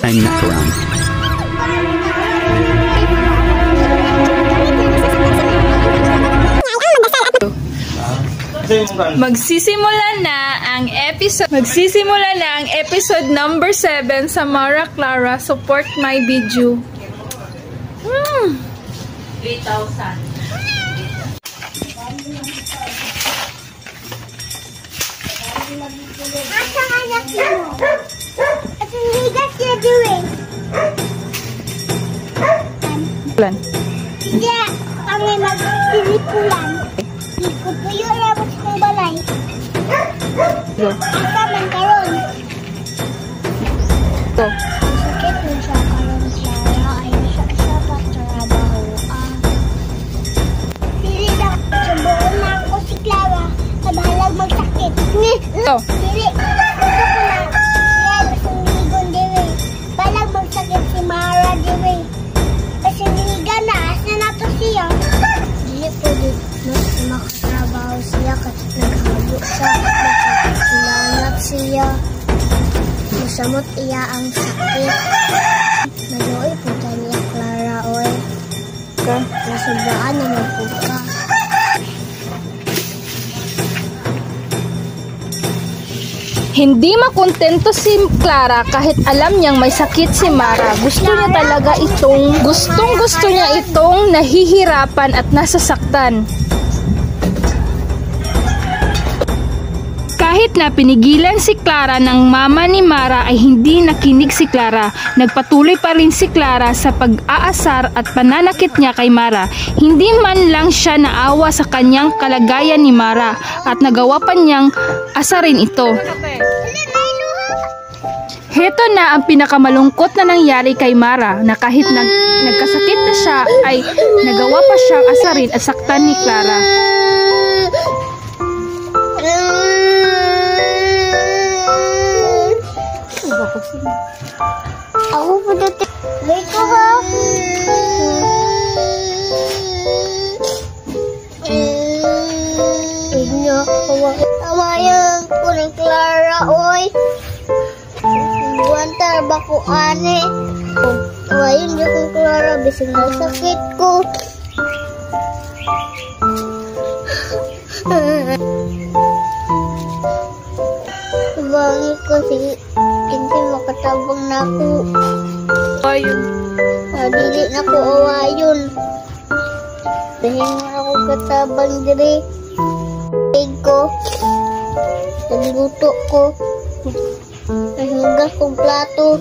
I'm not around. Magsisimula na ang episode number 7 sa Mara Clara. Support my video. 3,000. Asa anak mo? At higas niya doing. Plan. Hindi, kami mag-silipulan. Ikot po yung rabot ng balay. Go. Asa man karon. Go. Sakit mo siya karon Clara. Ay siya pa trabaho. Dili lang. Subuon na ako si Clara. Nabahalag magsakit. Go. Dili. Gusto ko na. Siya lasong ligon diwi. Balag magsakit si Mara diwi. Kasi niligan na. Asa na to siya. Dili po di. Mas makatrabaho siya kasi naghago siya. Nakailangat siya. Masamot iya ang sakit. Naluoy po niya Clara oy. Go. Nasubaan naman po ka. Hindi makontento si Clara kahit alam niyang may sakit si Mara. Gusto niya itong nahihirapan at nasasaktan. Kahit na pinigilan si Clara ng mama ni Mara ay hindi nakinig si Clara. Nagpatuloy pa rin si Clara sa pag-aasar at pananakit niya kay Mara. Hindi man lang siya naawa sa kanyang kalagayan ni Mara at nagawa pa niyang asarin ito. Heto na ang pinakamalungkot na nangyari kay Mara na kahit nagkasakit na siya ay nagawa pa siyang asarin at saktan ni Clara. Ako po dati. Wait ko ha. Inyo. Awayan ko ng Clara, oy. Buwantar ba ko, ane? Awayan niyo kong Clara. Bising na sakit ko. Bangit ko si Kinti makatabang na ako. Ayun. Dili na ko awayon. Dahil ako katabang diri. Tig ko. Nagluto ko. Nahigas kong plato.